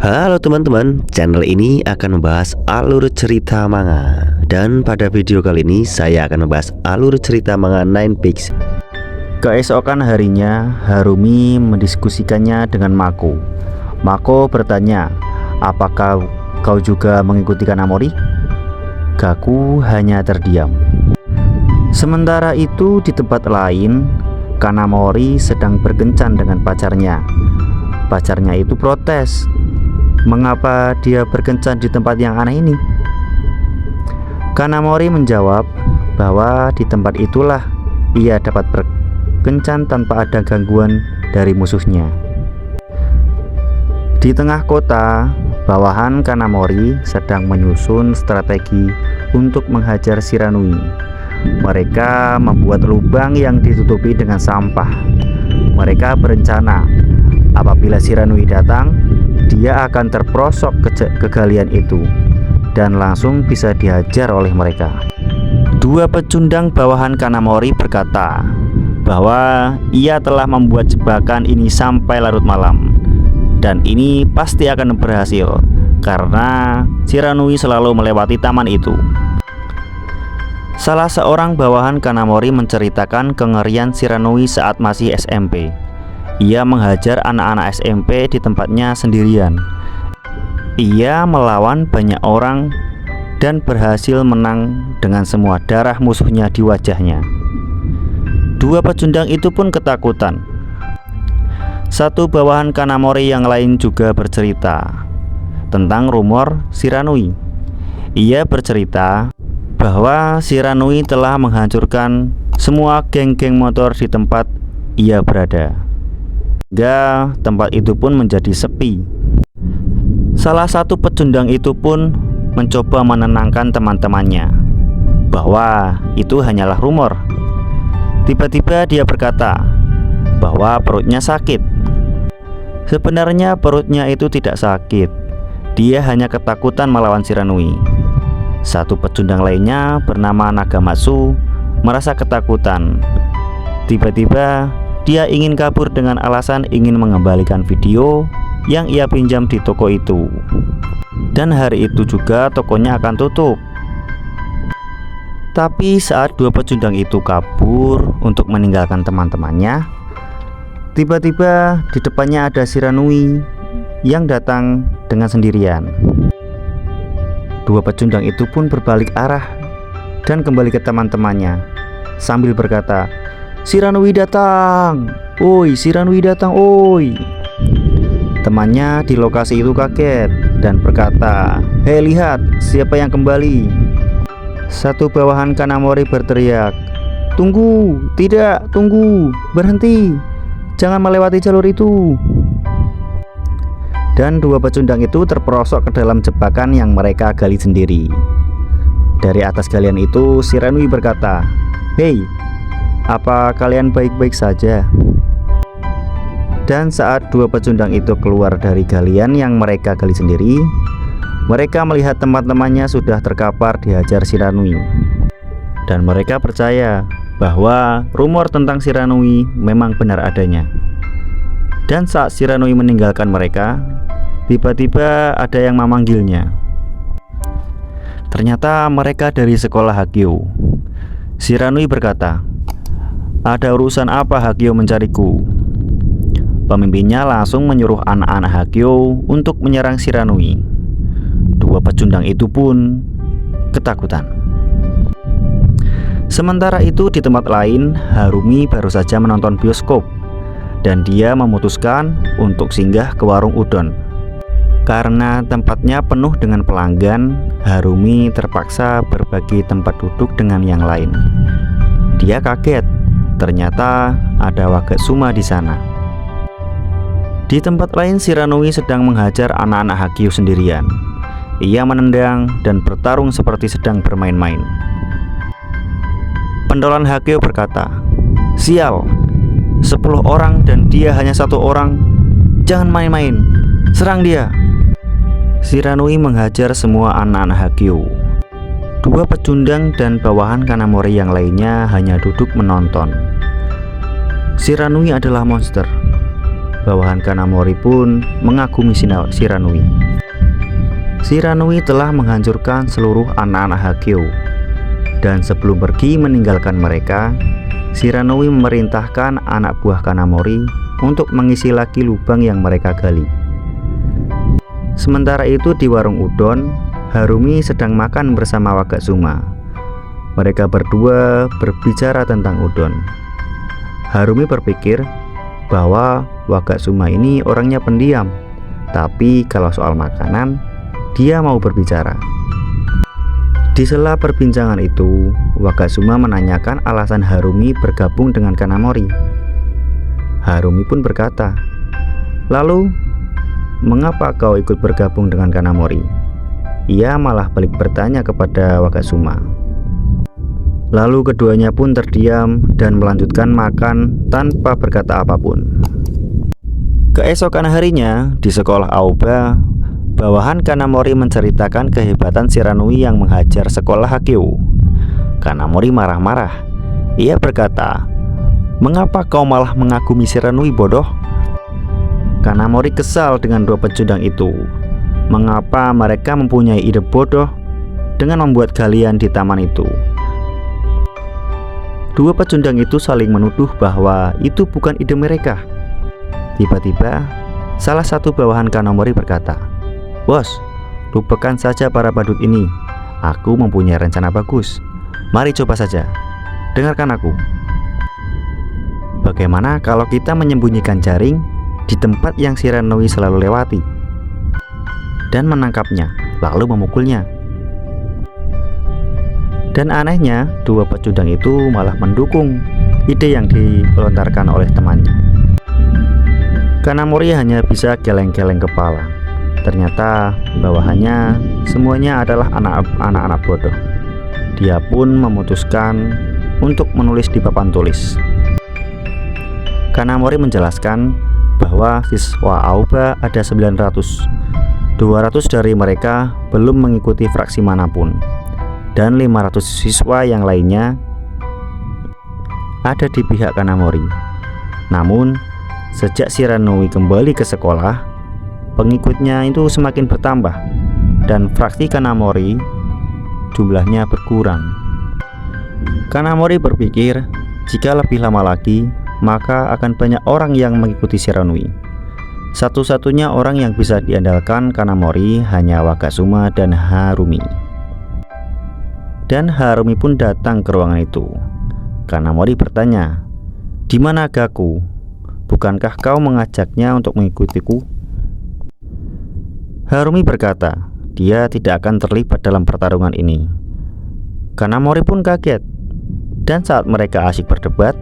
Halo teman-teman, channel ini akan membahas alur cerita manga. Dan pada video kali ini saya akan membahas alur cerita manga Nine Peaks. Keesokan harinya, Harumi mendiskusikannya dengan Mako. Mako bertanya, apakah kau juga mengikuti Kanamori? Gaku hanya terdiam. Sementara itu di tempat lain, Kanamori sedang berkencan dengan pacarnya. Pacarnya itu protes. Mengapa dia berkencan di tempat yang aneh ini? Kanamori menjawab bahwa di tempat itulah ia dapat berkencan tanpa ada gangguan dari musuhnya. Di tengah kota, bawahan Kanamori sedang menyusun strategi untuk menghajar Shiranui. Mereka membuat lubang yang ditutupi dengan sampah. Mereka berencana apabila Shiranui datang, dia akan terperosok ke galian itu dan langsung bisa dihajar oleh mereka. Dua pecundang bawahan Kanamori berkata bahwa ia telah membuat jebakan ini sampai larut malam, dan ini pasti akan berhasil karena Shiranui selalu melewati taman itu. Salah seorang bawahan Kanamori menceritakan kengerian Shiranui saat masih SMP. Ia menghajar anak-anak SMP di tempatnya sendirian. Ia melawan banyak orang dan berhasil menang dengan semua darah musuhnya di wajahnya. Dua pecundang itu pun ketakutan. Satu bawahan Kanamori yang lain juga bercerita tentang rumor Shiranui. Ia bercerita bahwa Shiranui telah menghancurkan semua geng-geng motor di tempat ia berada, hingga tempat itu pun menjadi sepi. Salah satu pecundang itu pun mencoba menenangkan teman-temannya bahwa itu hanyalah rumor. Tiba-tiba dia berkata bahwa perutnya sakit. Sebenarnya perutnya itu tidak sakit. Dia hanya ketakutan melawan Shiranui. Satu pecundang lainnya bernama Nagamatsu merasa ketakutan. Tiba-tiba dia ingin kabur dengan alasan ingin mengembalikan video yang ia pinjam di toko itu. Dan hari itu juga tokonya akan tutup. Tapi saat dua pecundang itu kabur untuk meninggalkan teman-temannya, tiba-tiba di depannya ada Shiranui yang datang dengan sendirian. Dua pecundang itu pun berbalik arah dan kembali ke teman-temannya sambil berkata, "Shiranui datang! Oi, Shiranui datang, oi!" Temannya di lokasi itu kaget dan berkata, "Hei, lihat siapa yang kembali." Satu bawahan Kanamori berteriak, "Tunggu, tidak, tunggu, berhenti, jangan melewati jalur itu." Dan dua pecundang itu terperosok ke dalam jebakan yang mereka gali sendiri. Dari atas galian itu Shiranui berkata, "Hei, apa kalian baik-baik saja?" Dan saat dua pecundang itu keluar dari galian yang mereka gali sendiri, mereka melihat teman-temannya sudah terkapar dihajar Shiranui. Dan mereka percaya bahwa rumor tentang Shiranui memang benar adanya. Dan saat Shiranui meninggalkan mereka, tiba-tiba ada yang memanggilnya. Ternyata mereka dari sekolah Hagyo. Shiranui berkata, "Ada urusan apa Hagyo mencariku?" Pemimpinnya langsung menyuruh anak-anak Hagyo untuk menyerang Shiranui. Dua pecundang itu pun ketakutan. Sementara itu di tempat lain, Harumi baru saja menonton bioskop dan dia memutuskan untuk singgah ke warung udon. Karena tempatnya penuh dengan pelanggan, Harumi terpaksa berbagi tempat duduk dengan yang lain. Dia kaget, ternyata ada Wagatsuma di sana. Di tempat lain, Shiranui sedang menghajar anak-anak Hagyo sendirian. Ia menendang dan bertarung seperti sedang bermain-main. Pentolan Hagyo berkata, "Sial, 10 orang dan dia hanya 1 orang. Jangan main-main, serang dia." Shiranui menghajar semua anak-anak Hagyo. Dua pecundang dan bawahan Kanamori yang lainnya hanya duduk menonton. Shiranui adalah monster. bawahan Kanamori pun mengagumi Shiranui. Shiranui telah menghancurkan seluruh anak-anak Hageo, dan sebelum pergi meninggalkan mereka, Shiranui memerintahkan anak buah Kanamori untuk mengisi lagi lubang yang mereka gali. Sementara itu di warung udon, Harumi sedang makan bersama Wagatsuma. Mereka berdua berbicara tentang udon. Harumi berpikir bahwa Wagatsuma ini orangnya pendiam, tapi kalau soal makanan, dia mau berbicara. Di sela perbincangan itu, Wagatsuma menanyakan alasan Harumi bergabung dengan Kanamori. Harumi pun berkata, "Lalu, mengapa kau ikut bergabung dengan Kanamori?" Ia malah balik bertanya kepada Wagatsuma. Lalu keduanya pun terdiam dan melanjutkan makan tanpa berkata apapun. Keesokan harinya, di sekolah Aoba, bawahan Kanamori menceritakan kehebatan Shiranui yang menghajar sekolah Hageo. Kanamori marah-marah. Ia berkata, "Mengapa kau malah mengagumi Shiranui, bodoh?" Kanamori kesal dengan dua pecundang itu. Mengapa mereka mempunyai ide bodoh dengan membuat galian di taman itu? Dua pecundang itu saling menuduh bahwa itu bukan ide mereka. Tiba-tiba, salah satu bawahan Kanamori berkata, "Bos, lupakan saja para badut ini. Aku mempunyai rencana bagus. Mari coba saja. Dengarkan aku. Bagaimana kalau kita menyembunyikan jaring di tempat yang Shiranui selalu lewati dan menangkapnya, lalu memukulnya?" Dan anehnya, dua pecundang itu malah mendukung ide yang dilontarkan oleh temannya. Kanamori hanya bisa geleng-geleng kepala. Ternyata bawahannya semuanya adalah anak-anak bodoh. Dia pun memutuskan untuk menulis di papan tulis. Kanamori menjelaskan bahwa siswa Aoba ada 900. 200 dari mereka belum mengikuti fraksi manapun, dan 500 siswa yang lainnya ada di pihak Kanamori. Namun, sejak Shiranui kembali ke sekolah, pengikutnya itu semakin bertambah, dan fraksi Kanamori jumlahnya berkurang. Kanamori berpikir, jika lebih lama lagi, maka akan banyak orang yang mengikuti Shiranui. Satu-satunya orang yang bisa diandalkan Kanamori hanya Wagatsuma dan Harumi. Dan Harumi pun datang ke ruangan itu. Kanamori bertanya, "Di mana Gaku? Bukankah kau mengajaknya untuk mengikutiku?" Harumi berkata, dia tidak akan terlibat dalam pertarungan ini. Kanamori pun kaget. Dan saat mereka asyik berdebat,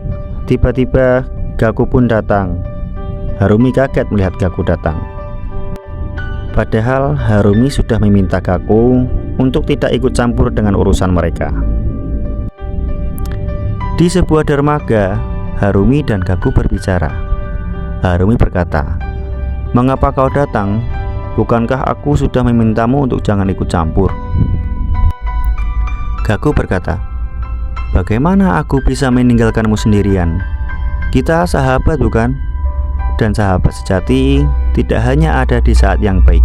tiba-tiba Gaku pun datang. Harumi kaget melihat Gaku datang. Padahal Harumi sudah meminta Gaku untuk tidak ikut campur dengan urusan mereka. Di sebuah dermaga, Harumi dan Gaku berbicara. Harumi berkata, "Mengapa kau datang? Bukankah aku sudah memintamu untuk jangan ikut campur?" Gaku berkata, "Bagaimana aku bisa meninggalkanmu sendirian? Kita sahabat bukan? Dan sahabat sejati tidak hanya ada di saat yang baik."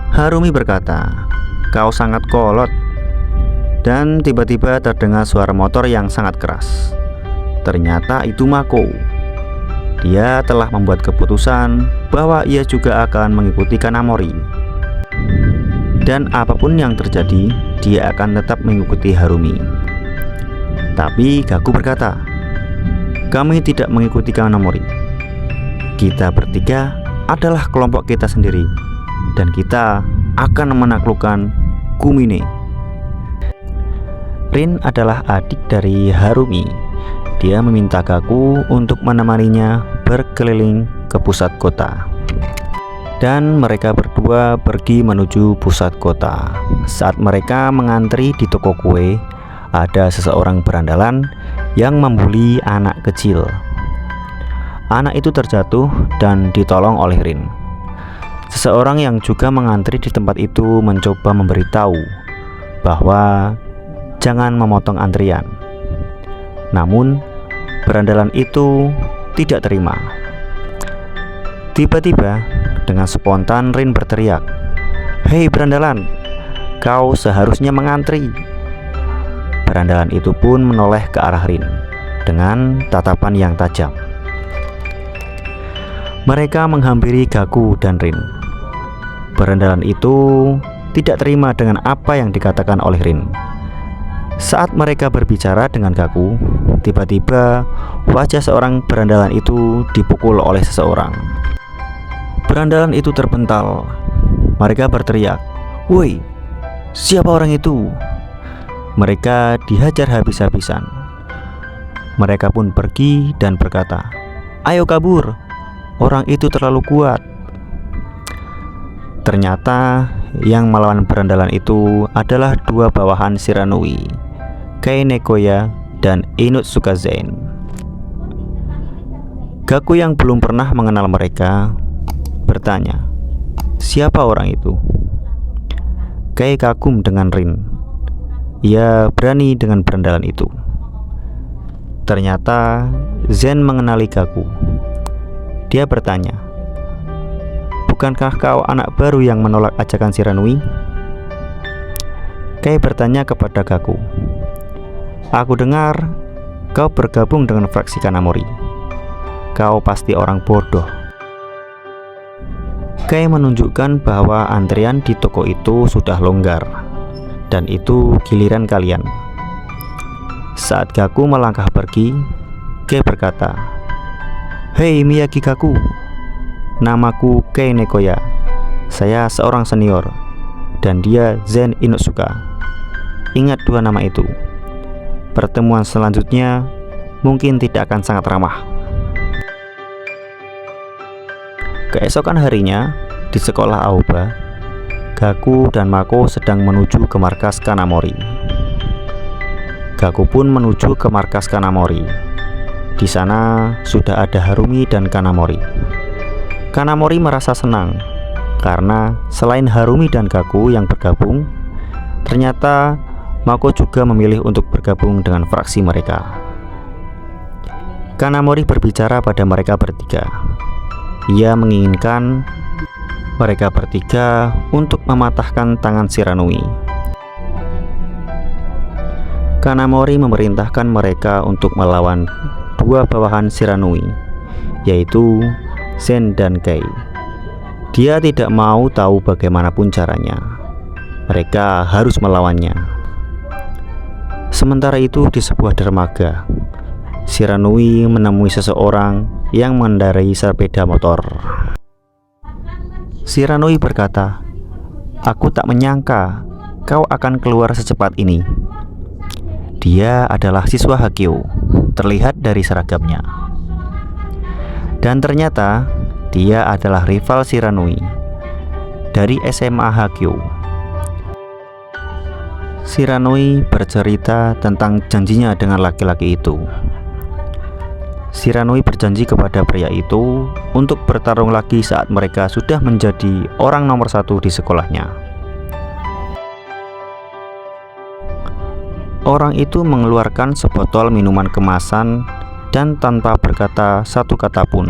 Harumi berkata, "Kau sangat kolot." Dan tiba-tiba terdengar suara motor yang sangat keras. Ternyata itu Mako. Dia telah membuat keputusan bahwa ia juga akan mengikuti Kanamori. Dan apapun yang terjadi, dia akan tetap mengikuti Harumi. Tapi Gaku berkata, "Kami tidak mengikuti Kanamori. Kita bertiga adalah kelompok kita sendiri, dan kita akan menaklukkan Kumine." Rin adalah adik dari Harumi. Dia meminta Gaku untuk menemaninya berkeliling ke pusat kota. Dan mereka berdua pergi menuju pusat kota. Saat mereka mengantri di toko kue, ada seseorang berandalan yang membuli anak kecil. Anak itu terjatuh dan ditolong oleh Rin. Seseorang yang juga mengantri di tempat itu mencoba memberitahu bahwa jangan memotong antrian. Namun berandalan itu tidak terima. Tiba-tiba, dengan spontan Rin berteriak, "Hei berandalan, kau seharusnya mengantri." Berandalan itu pun menoleh ke arah Rin dengan tatapan yang tajam. Mereka menghampiri Gaku dan Rin. Berandalan itu tidak terima dengan apa yang dikatakan oleh Rin. Saat mereka berbicara dengan Gaku, tiba-tiba wajah seorang berandalan itu dipukul oleh seseorang. Berandalan itu terpental. Mereka berteriak, "Woi, siapa orang itu?" Mereka dihajar habis-habisan. Mereka pun pergi dan berkata, "Ayo kabur, orang itu terlalu kuat." Ternyata yang melawan berandalan itu adalah dua bawahan Shiranui, Kei Nekoya dan Inutsuka Zen. Gaku yang belum pernah mengenal mereka bertanya, "Siapa orang itu?" Kei kagum dengan Rin. Ia berani dengan berandalan itu. Ternyata Zen mengenali Gaku. Dia bertanya, "Bukankah kau anak baru yang menolak ajakan Shiranui?" Kei bertanya kepada Gaku, "Aku dengar kau bergabung dengan fraksi Kanamori. Kau pasti orang bodoh." Kei menunjukkan bahwa antrian di toko itu sudah longgar, dan itu giliran kalian. Saat Gaku melangkah pergi, Kei berkata, "Hei Miyagi Gaku, namaku Kei Nekoya. Saya seorang senior, dan dia Zen Inutsuka. Ingat dua nama itu. Pertemuan selanjutnya mungkin tidak akan sangat ramah." Keesokan harinya, di sekolah Aoba, Gaku dan Mako sedang menuju ke markas Kanamori. Gaku pun menuju ke markas Kanamori. Di sana sudah ada Harumi dan Kanamori. Kanamori merasa senang karena selain Harumi dan Gaku yang bergabung, ternyata Mako juga memilih untuk bergabung dengan fraksi mereka. Kanamori berbicara pada mereka bertiga. Ia menginginkan mereka bertiga untuk mematahkan tangan Shiranui. Kanamori memerintahkan mereka untuk melawan dua bawahan Shiranui, yaitu Zen dan Kei. Dia tidak mau tahu bagaimanapun caranya. Mereka harus melawannya. Sementara itu di sebuah dermaga, Shiranui menemui seseorang yang mengendarai sepeda motor. Shiranui berkata, "Aku tak menyangka kau akan keluar secepat ini." Dia adalah siswa Hakyo, terlihat dari seragamnya. Dan ternyata dia adalah rival Shiranui dari SMA Hakyo. Shiranui bercerita tentang janjinya dengan laki-laki itu. Shiranui berjanji kepada pria itu untuk bertarung lagi saat mereka sudah menjadi orang nomor satu di sekolahnya. Orang itu mengeluarkan sebotol minuman kemasan dan tanpa berkata satu kata pun,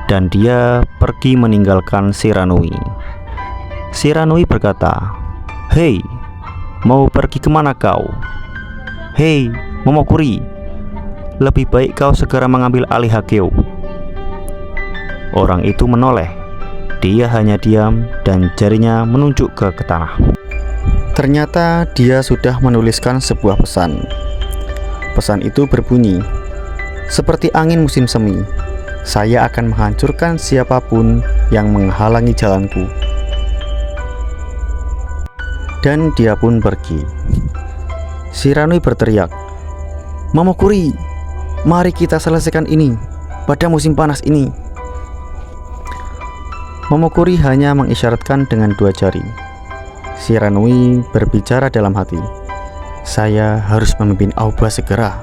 dan dia pergi meninggalkan Shiranui. Shiranui berkata, "Hei, mau pergi kemana kau? Hei, Momokuri, lebih baik kau segera mengambil alih Hakyo." Orang itu menoleh. Dia hanya diam dan jarinya menunjuk ke tanah. Ternyata dia sudah menuliskan sebuah pesan. Pesan itu berbunyi, "Seperti angin musim semi, saya akan menghancurkan siapapun yang menghalangi jalanku." Dan dia pun pergi. Shiranui berteriak, "Momokuri, mari kita selesaikan ini pada musim panas ini." Momokuri hanya mengisyaratkan dengan dua jari. Shiranui berbicara dalam hati, "Saya harus memimpin Aoba segera."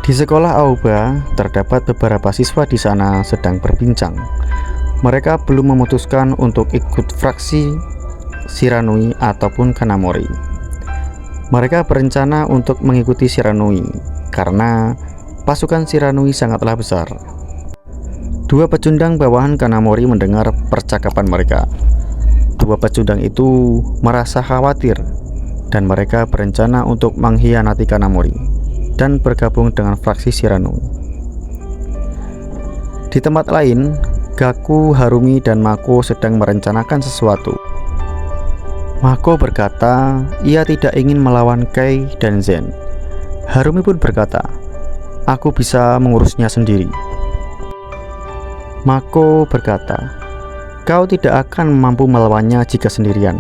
Di sekolah Aoba terdapat beberapa siswa di sana sedang berbincang. Mereka belum memutuskan untuk ikut fraksi Shiranui ataupun Kanamori. Mereka berencana untuk mengikuti Shiranui karena pasukan Shiranui sangatlah besar. Dua pecundang bawahan Kanamori mendengar percakapan mereka. Dua pecundang itu merasa khawatir dan mereka berencana untuk mengkhianati Kanamori dan bergabung dengan fraksi Shiranui. Di tempat lain, Gaku, Harumi, dan Mako sedang merencanakan sesuatu. Mako berkata ia tidak ingin melawan Kei dan Zen. Harumi pun berkata, "Aku bisa mengurusnya sendiri." Mako berkata, "Kau tidak akan mampu melawannya jika sendirian."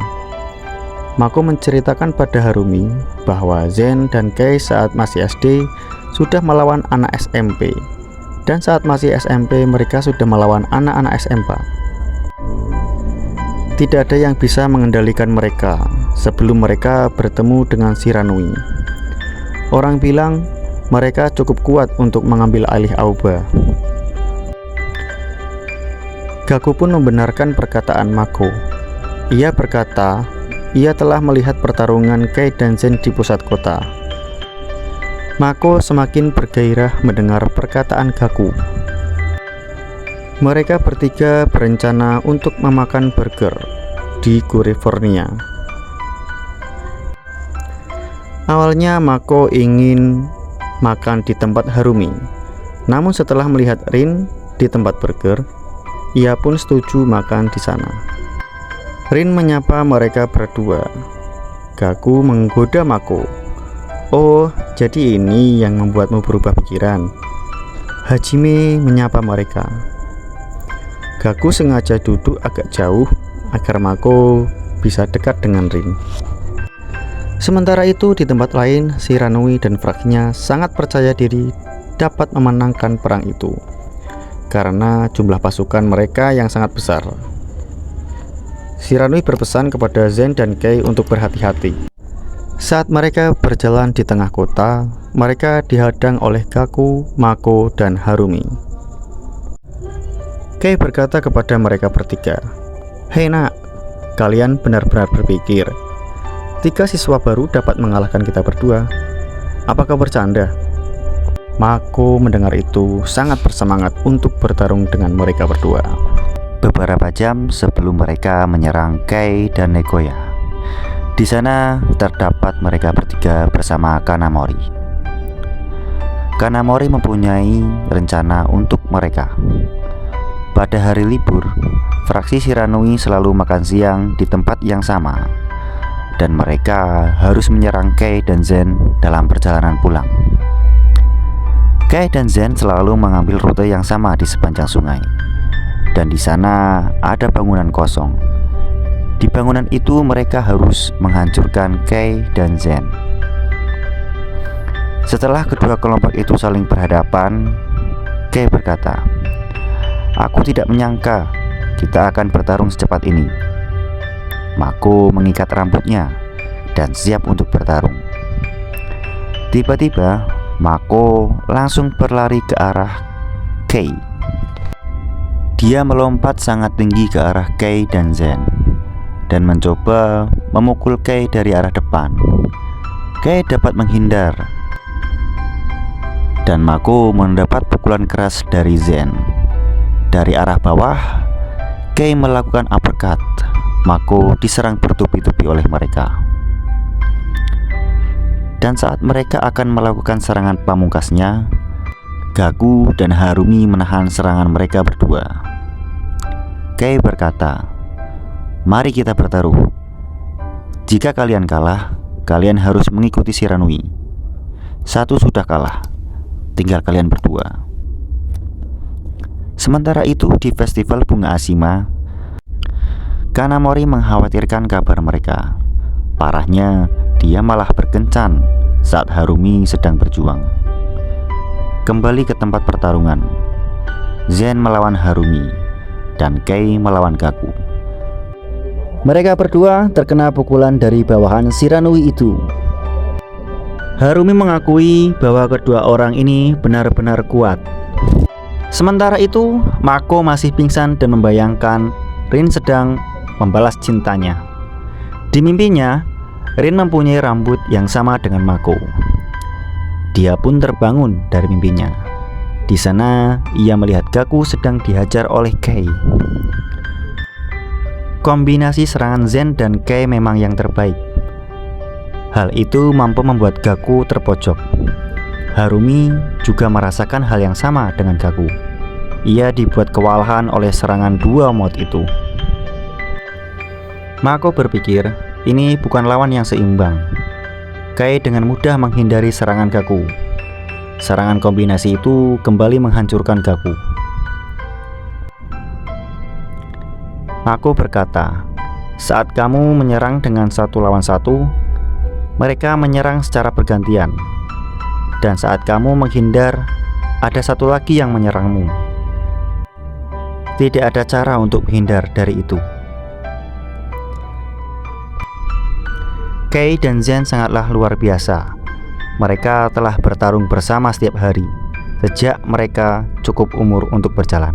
Mako menceritakan pada Harumi bahwa Zen dan Kei saat masih SD sudah melawan anak SMP, dan saat masih SMP mereka sudah melawan anak-anak SMA. Tidak ada yang bisa mengendalikan mereka sebelum mereka bertemu dengan Shiranui. Orang bilang mereka cukup kuat untuk mengambil alih Aoba. Gaku pun membenarkan perkataan Mako. Ia berkata ia telah melihat pertarungan Kei dan Zen di pusat kota. Mako semakin bergairah mendengar perkataan Gaku. Mereka bertiga berencana untuk memakan burger di California. Awalnya Mako ingin makan di tempat Harumi, namun setelah melihat Rin di tempat burger, ia pun setuju makan di sana. Rin menyapa mereka berdua. Gaku menggoda Mako. "Oh, jadi ini yang membuatmu berubah pikiran." Hajime menyapa mereka. Gaku sengaja duduk agak jauh agar Mako bisa dekat dengan Rin. Sementara itu di tempat lain, Shiranui dan fraksinya sangat percaya diri dapat memenangkan perang itu karena jumlah pasukan mereka yang sangat besar. Shiranui berpesan kepada Zen dan Kei untuk berhati-hati. Saat mereka berjalan di tengah kota, mereka dihadang oleh Gaku, Mako, dan Harumi. Kei berkata kepada mereka bertiga, "Hei nak, kalian benar-benar berpikir 3 siswa baru dapat mengalahkan kita berdua? Apakah bercanda?" Mako mendengar itu sangat bersemangat untuk bertarung dengan mereka berdua. Beberapa jam sebelum mereka menyerang Kei dan Negoya, di sana terdapat mereka bertiga bersama Kanamori. Kanamori mempunyai rencana untuk mereka. Pada hari libur, fraksi Shiranui selalu makan siang di tempat yang sama, dan mereka harus menyerang Kei dan Zen dalam perjalanan pulang. Kei dan Zen selalu mengambil rute yang sama di sepanjang sungai, dan di sana ada bangunan kosong. Di bangunan itu mereka harus menghancurkan Kei dan Zen. Setelah kedua kelompok itu saling berhadapan, Kei berkata, "Aku tidak menyangka kita akan bertarung secepat ini." Mako mengikat rambutnya dan siap untuk bertarung. Tiba-tiba Mako langsung berlari ke arah Kei. Dia melompat sangat tinggi ke arah Kei dan Zen dan mencoba memukul Kei dari arah depan. Kei dapat menghindar dan Mako mendapat pukulan keras dari Zen. Dari arah bawah, Kei melakukan uppercut. Mako diserang bertubi-tubi oleh mereka. Dan saat mereka akan melakukan serangan pamungkasnya, Gaku dan Harumi menahan serangan mereka berdua. Kei berkata, "Mari kita bertaruh. Jika kalian kalah, kalian harus mengikuti Shiranui. Satu sudah kalah, tinggal kalian berdua." Sementara itu di festival bunga Ashima, Kanamori mengkhawatirkan kabar mereka. Parahnya, dia malah berkencan saat Harumi sedang berjuang. Kembali ke tempat pertarungan, Zen melawan Harumi dan Kei melawan Gaku. Mereka berdua terkena pukulan dari bawahan Shiranui itu. Harumi mengakui bahwa kedua orang ini benar-benar kuat. Sementara itu, Mako masih pingsan dan membayangkan Rin sedang membalas cintanya. Di mimpinya, Rin mempunyai rambut yang sama dengan Mako. Dia pun terbangun dari mimpinya. Di sana, ia melihat Gaku sedang dihajar oleh Kei. Kombinasi serangan Zen dan Kei memang yang terbaik. Hal itu mampu membuat Gaku terpojok. Harumi juga merasakan hal yang sama dengan Gaku. Ia dibuat kewalahan oleh serangan dua mod itu. Mako berpikir, ini bukan lawan yang seimbang. Kei dengan mudah menghindari serangan Gaku. Serangan kombinasi itu kembali menghancurkan Gaku. Mako berkata, saat kamu menyerang dengan 1 lawan 1, mereka menyerang secara bergantian. Dan saat kamu menghindar, ada satu lagi yang menyerangmu. Tidak ada cara untuk menghindar dari itu. Kei dan Zen sangatlah luar biasa. Mereka telah bertarung bersama setiap hari sejak mereka cukup umur untuk berjalan.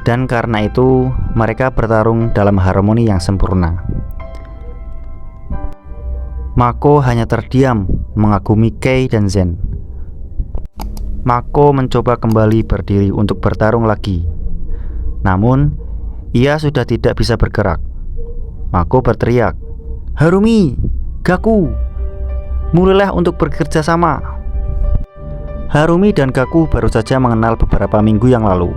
Dan karena itu, mereka bertarung dalam harmoni yang sempurna. Mako hanya terdiam mengagumi Kei dan Zen. Mako mencoba kembali berdiri untuk bertarung lagi. Namun, ia sudah tidak bisa bergerak. Mako berteriak, "Harumi, Gaku, mulailah untuk bekerja sama." Harumi dan Gaku baru saja mengenal beberapa minggu yang lalu.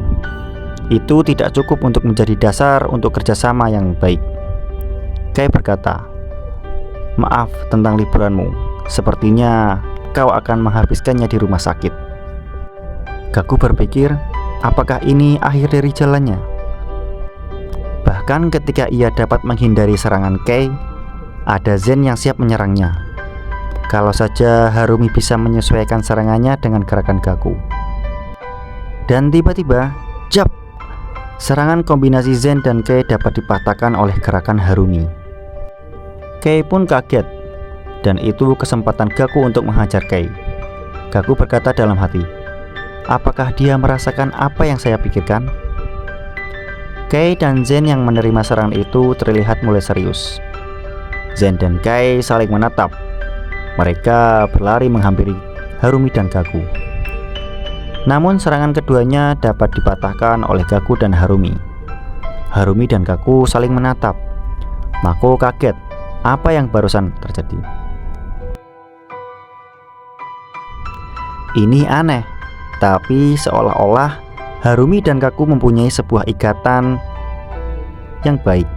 Itu tidak cukup untuk menjadi dasar untuk kerjasama yang baik. Kei berkata, "Maaf tentang liburanmu. Sepertinya kau akan menghabiskannya di rumah sakit." Gaku berpikir, apakah ini akhir dari jalannya? Bahkan ketika ia dapat menghindari serangan Kei, ada Zen yang siap menyerangnya. Kalau saja Harumi bisa menyesuaikan serangannya dengan gerakan Gaku. Dan tiba-tiba, jap! Serangan kombinasi Zen dan Kei dapat dipatahkan oleh gerakan Harumi. Kei pun kaget, dan itu kesempatan Gaku untuk menghajar Kei. Gaku berkata dalam hati, apakah dia merasakan apa yang saya pikirkan? Kei dan Zen yang menerima serangan itu terlihat mulai serius. Zen dan Kei saling menatap. Mereka berlari menghampiri Harumi dan Gaku. Namun serangan keduanya dapat dipatahkan oleh Gaku dan Harumi. Harumi dan Gaku saling menatap. Mako kaget, apa yang barusan terjadi? Ini aneh, tapi seolah-olah Harumi dan Gaku mempunyai sebuah ikatan yang baik.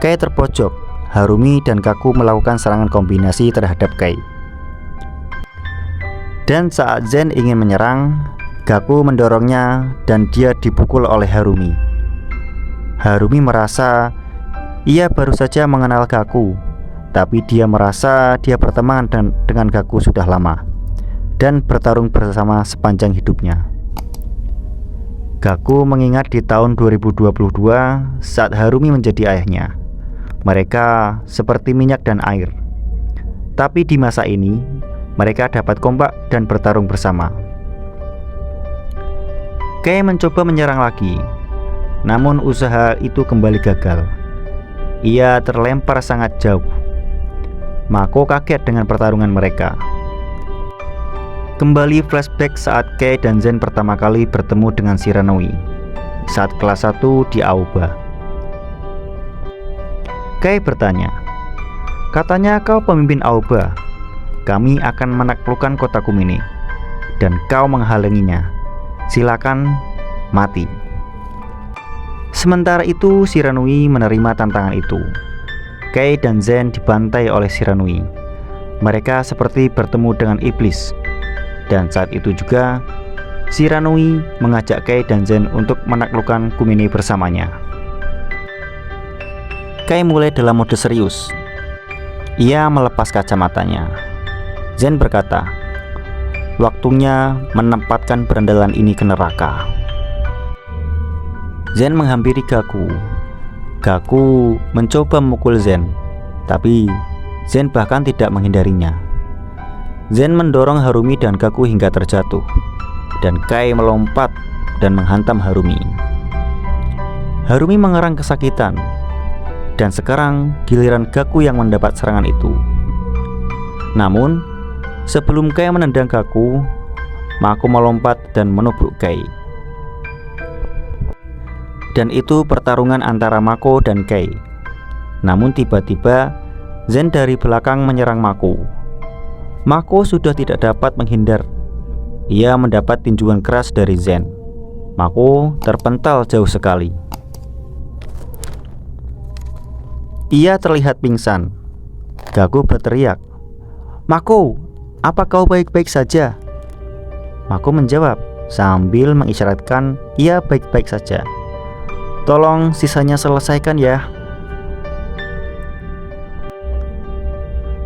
Kei terpojok. Harumi dan Gaku melakukan serangan kombinasi terhadap Kei. Dan saat Zen ingin menyerang, Gaku mendorongnya dan dia dipukul oleh Harumi. Harumi merasa ia baru saja mengenal Gaku, tapi dia merasa dia berteman dengan Gaku sudah lama dan bertarung bersama sepanjang hidupnya. Gaku mengingat di tahun 2022 saat Harumi menjadi ayahnya. Mereka seperti minyak dan air. Tapi di masa ini, mereka dapat kompak dan bertarung bersama. Kei mencoba menyerang lagi, namun usaha itu kembali gagal. Ia terlempar sangat jauh. Mako kaget dengan pertarungan mereka. Kembali flashback saat Kei dan Zen pertama kali bertemu dengan Shiranui saat kelas 1 di Aoba. Kei bertanya, katanya kau pemimpin Aoba. Kami akan menaklukkan kota Kumine dan kau menghalanginya. Silakan mati. Sementara itu Shiranui menerima tantangan itu. Kei dan Zen dibantai oleh Shiranui. Mereka seperti bertemu dengan iblis. Dan saat itu juga Shiranui mengajak Kei dan Zen untuk menaklukkan Kumine bersamanya. Kei mulai dalam mode serius. Ia melepas kacamatanya. Zen berkata, waktunya menempatkan berandalan ini ke neraka. Zen menghampiri Gaku. Gaku mencoba memukul Zen, tapi Zen bahkan tidak menghindarinya. Zen mendorong Harumi dan Gaku hingga terjatuh, dan Kei melompat dan menghantam Harumi. Harumi mengerang kesakitan, dan sekarang giliran Gaku yang mendapat serangan itu. Namun sebelum Kei menendang Gaku, Mako melompat dan menubruk Kei. Dan itu pertarungan antara Mako dan Kei. Namun tiba-tiba Zen dari belakang menyerang Mako. Mako sudah tidak dapat menghindar. Ia mendapat tinjuan keras dari Zen. Mako terpental jauh sekali. Ia terlihat pingsan. Gaku berteriak, "Mako, apa kau baik-baik saja?" Mako menjawab sambil mengisyaratkan ia baik-baik saja. "Tolong sisanya selesaikan ya."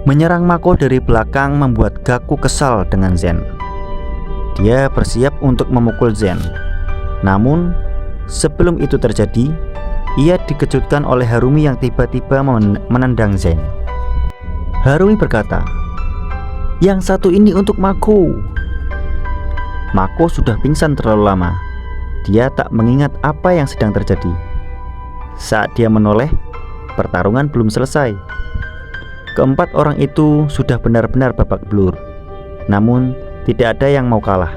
Menyerang Mako dari belakang membuat Gaku kesal dengan Zen. Dia bersiap untuk memukul Zen. Namun sebelum itu terjadi, ia dikejutkan oleh Harumi yang tiba-tiba menendang Zen. Harumi berkata, "Yang satu ini untuk Mako." Mako sudah pingsan terlalu lama. Dia tak mengingat apa yang sedang terjadi. Saat dia menoleh, pertarungan belum selesai. Keempat orang itu sudah benar-benar babak belur. Namun tidak ada yang mau kalah.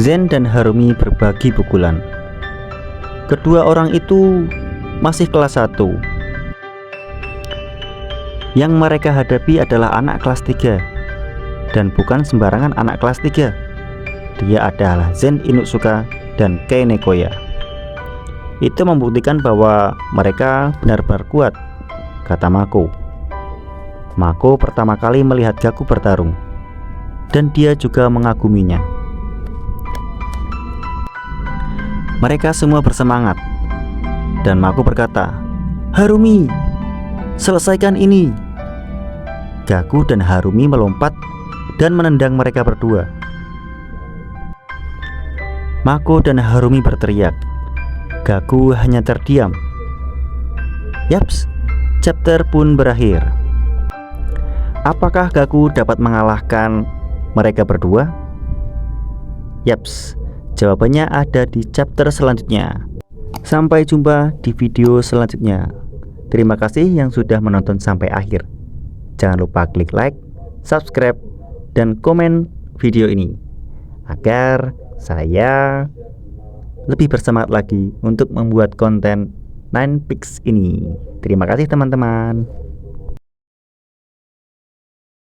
Zen dan Harumi berbagi pukulan. Kedua orang itu masih kelas 1. Yang mereka hadapi adalah anak kelas 3. Dan bukan sembarangan anak kelas 3. Dia adalah Zen Inuzuka dan Kei Nekoya. Itu membuktikan bahwa mereka benar-benar kuat, kata Mako. Mako pertama kali melihat Gaku bertarung, dan dia juga mengaguminya. Mereka semua bersemangat, dan Mako berkata, "Harumi, selesaikan ini." Gaku dan Harumi melompat dan menendang mereka berdua. Mako dan Harumi berteriak. Gaku hanya terdiam. Yaps, chapter pun berakhir. Apakah Gaku dapat mengalahkan mereka berdua? Yaps, jawabannya ada di chapter selanjutnya. Sampai jumpa di video selanjutnya. Terima kasih yang sudah menonton sampai akhir. Jangan lupa klik like, subscribe, dan komen video ini agar saya lebih bersemangat lagi untuk membuat konten 9pix ini. Terima kasih teman-teman.